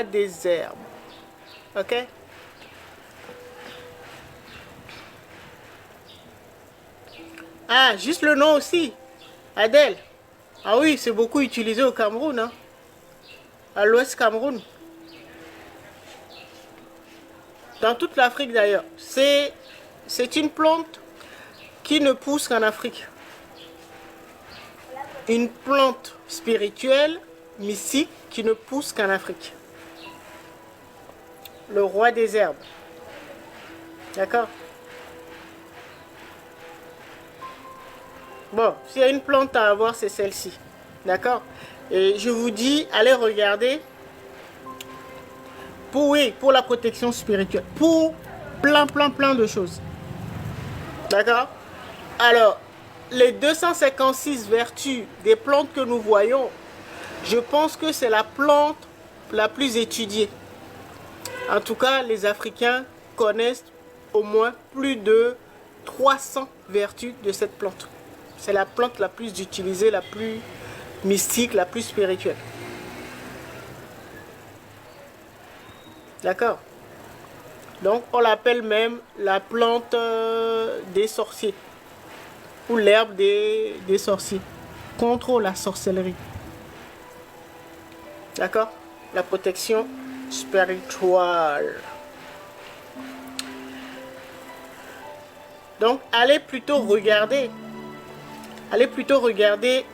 des herbes. Ok? Ah, juste le nom aussi. Adèle. Ah oui, c'est beaucoup utilisé au Cameroun, hein? À l'ouest Cameroun. Dans toute l'Afrique d'ailleurs. C'est une plante qui ne pousse qu'en Afrique. Une plante spirituelle, mystique, qui ne pousse qu'en Afrique. Le roi des herbes. D'accord? Bon, s'il y a une plante à avoir, c'est celle-ci. D'accord? Et je vous dis, allez regarder. Oui, pour la protection spirituelle. Pour plein de choses. D'accord? Alors, les 256 vertus des plantes que nous voyons, je pense que c'est la plante la plus étudiée. En tout cas, les Africains connaissent au moins plus de 300 vertus de cette plante. C'est la plante la plus utilisée, la plus mystique, la plus spirituelle. D'accord? Donc, on l'appelle même la plante des sorciers. Ou l'herbe des sorciers. Contre la sorcellerie. D'accord? La protection spirituelle. Donc, allez plutôt regarder. Allez plutôt regarder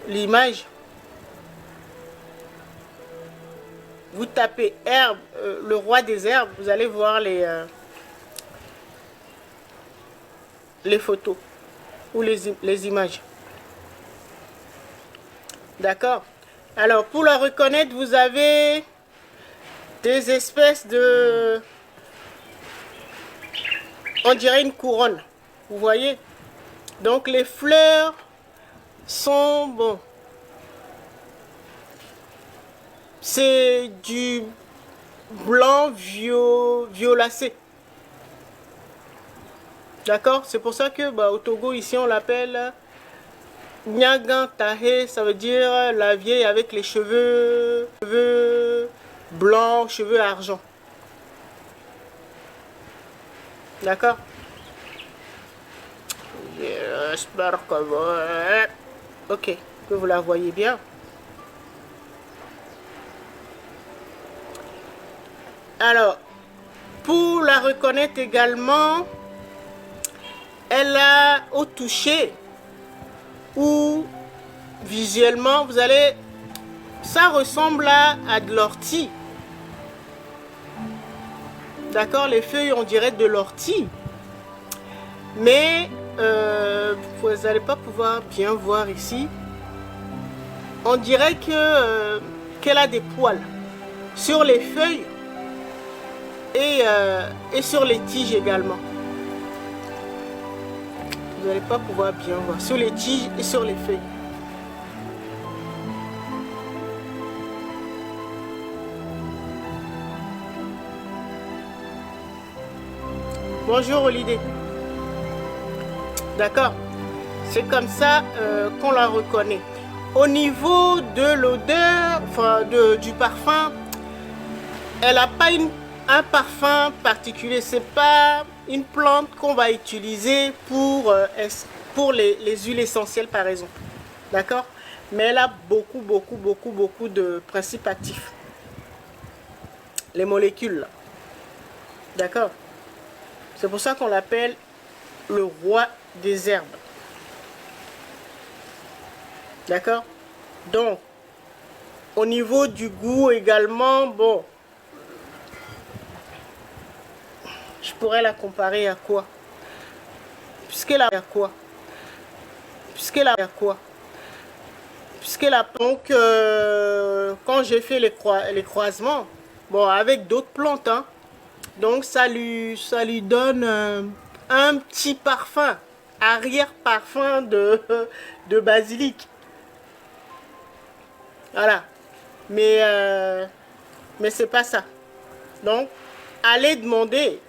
l'image. Vous tapez herbe, le roi des herbes, vous allez voir les photos ou les images. D'accord? Alors, pour la reconnaître, vous avez des espèces de... On dirait une couronne. Vous voyez? Donc, les fleurs sont... Bon. C'est du blanc violacé. D'accord? C'est pour ça que au Togo, ici, on l'appelle Nyagan Tahé. Ça veut dire la vieille avec les cheveux blancs, cheveux argent. D'accord? J'espère que vous... Ok, que vous la voyez bien. Alors, pour la reconnaître également, elle a au toucher ou visuellement, vous allez... Ça ressemble à de l'ortie. D'accord? Les feuilles, on dirait de l'ortie. Mais vous n'allez pas pouvoir bien voir ici. On dirait qu'elle a des poils sur les feuilles et sur les tiges également. Vous n'allez pas pouvoir bien voir sur les tiges et sur les feuilles. Bonjour Olydée. D'accord? C'est comme ça qu'on la reconnaît. Au niveau de l'odeur, enfin du parfum, elle n'a pas un parfum particulier. C'est pas une plante qu'on va utiliser pour les huiles essentielles par exemple. D'accord? Mais elle a beaucoup de principes actifs. Les molécules. D'accord? C'est pour ça qu'on l'appelle le roi des herbes. D'accord? Donc, au niveau du goût également, bon, je pourrais la comparer à quoi? Puisqu'elle a quoi? Puisqu'elle a quoi? Puisqu'elle a... Donc, quand j'ai fait les croisements, bon, avec d'autres plantes, hein, donc ça lui donne un petit parfum, arrière-parfum de basilic. Voilà. Mais c'est pas ça. Donc, allez demander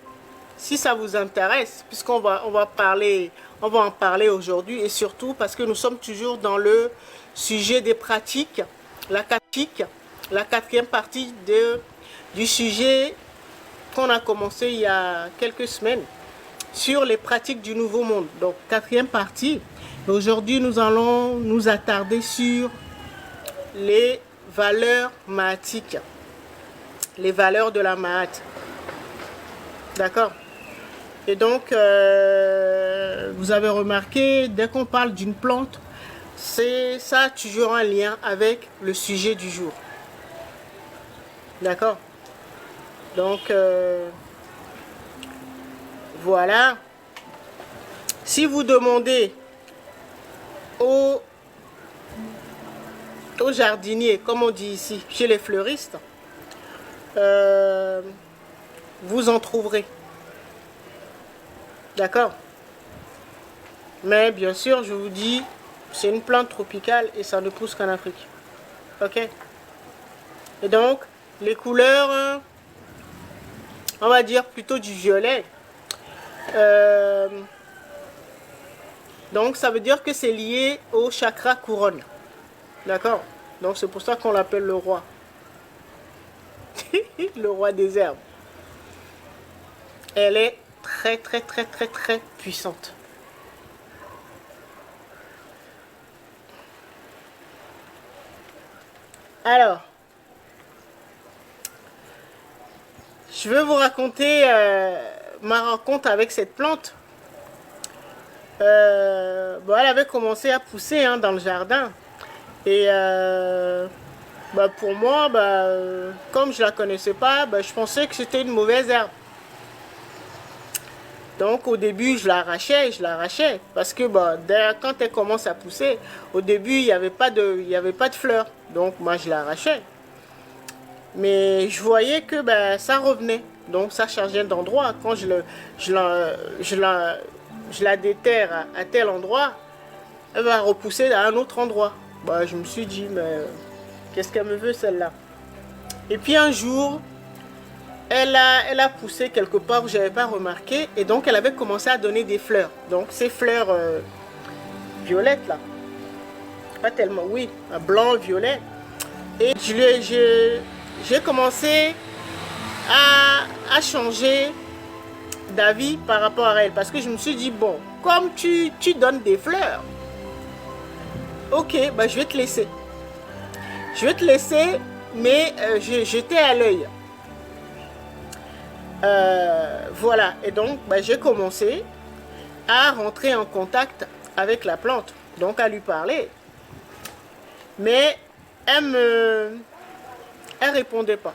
si ça vous intéresse, puisqu'on va en parler aujourd'hui, et surtout parce que nous sommes toujours dans le sujet des pratiques, la pratique. la quatrième partie du sujet qu'on a commencé il y a quelques semaines sur les pratiques du Nouveau Monde. Donc, quatrième partie. Aujourd'hui, nous allons nous attarder sur les valeurs mahatiques. Les valeurs de la Mahat. D'accord? Et donc, vous avez remarqué, dès qu'on parle d'une plante, ça a toujours un lien avec le sujet du jour. D'accord? Donc, voilà. Si vous demandez aux jardiniers, comme on dit ici, chez les fleuristes, vous en trouverez. D'accord? Mais bien sûr, je vous dis, c'est une plante tropicale et ça ne pousse qu'en Afrique. Ok? Et donc, les couleurs, on va dire plutôt du violet. Donc, ça veut dire que c'est lié au chakra couronne. D'accord? Donc, c'est pour ça qu'on l'appelle le roi. Le roi des herbes. Elle est très puissante. Alors, je vais vous raconter ma rencontre avec cette plante. Bon, elle avait commencé à pousser hein, dans le jardin. Et pour moi, comme je la connaissais pas, je pensais que c'était une mauvaise herbe. Donc au début, je l'arrachais. Parce que quand elle commence à pousser, au début, il n'y avait pas de fleurs. Donc moi, je l'arrachais. Mais je voyais que ça revenait. Donc ça changeait d'endroit. Quand je la déterre à tel endroit, elle va repousser à un autre endroit. Je me suis dit, mais qu'est-ce qu'elle me veut celle-là? Et puis un jour, elle a poussé quelque part où je n'avais pas remarqué. Et donc elle avait commencé à donner des fleurs. Donc ces fleurs violettes là. Pas tellement, oui, blanc, violet. Et j'ai commencé à changer d'avis par rapport à elle. Parce que je me suis dit, bon, comme tu donnes des fleurs, ok, je vais te laisser. Je vais te laisser, mais j'étais à l'œil. Voilà, et donc j'ai commencé à rentrer en contact avec la plante, donc à lui parler. Mais elle répondait pas.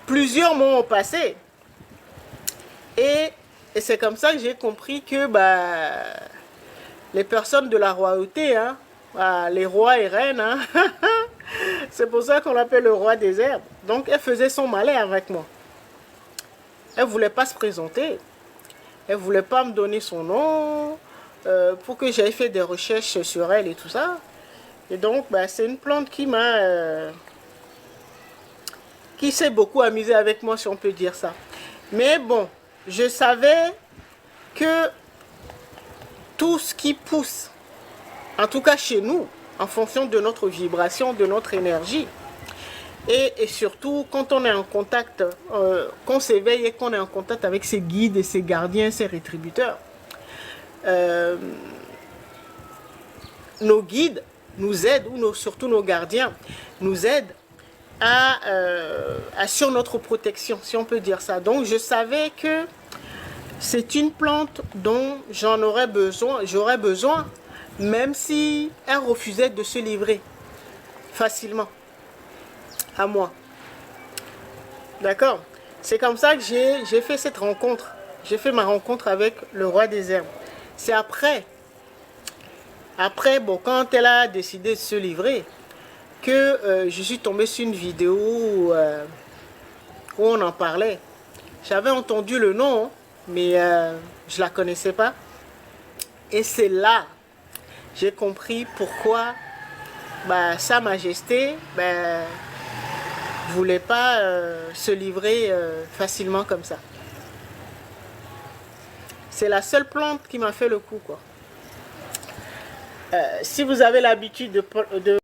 Plusieurs mois ont passé. Et c'est comme ça que j'ai compris que les personnes de la royauté, hein, les rois et reines, hein, c'est pour ça qu'on l'appelle le roi des herbes. Donc elle faisait son malin avec moi. Elle ne voulait pas se présenter. Elle ne voulait pas me donner son nom pour que j'aille faire des recherches sur elle et tout ça. Et donc c'est une plante qui s'est beaucoup amusée avec moi, si on peut dire ça. Mais bon, je savais que tout ce qui pousse, en tout cas chez nous, en fonction de notre vibration, de notre énergie, et surtout quand on est en contact, qu'on s'éveille et qu'on est en contact avec ses guides et ses gardiens, ses rétributeurs, nos guides nous aident, ou surtout nos gardiens, nous aident à assurer notre protection, si on peut dire ça. Donc je savais que c'est une plante dont j'aurais besoin, même si elle refusait de se livrer facilement à moi. D'accord? C'est comme ça que j'ai fait cette rencontre. J'ai fait ma rencontre avec le roi des herbes. C'est après, bon, quand elle a décidé de se livrer, que je suis tombé sur une vidéo où on en parlait. J'avais entendu le nom, mais je ne la connaissais pas. Et c'est là j'ai compris pourquoi Sa Majesté voulait pas se livrer facilement comme ça. C'est la seule plante qui m'a fait le coup, quoi. Si vous avez l'habitude de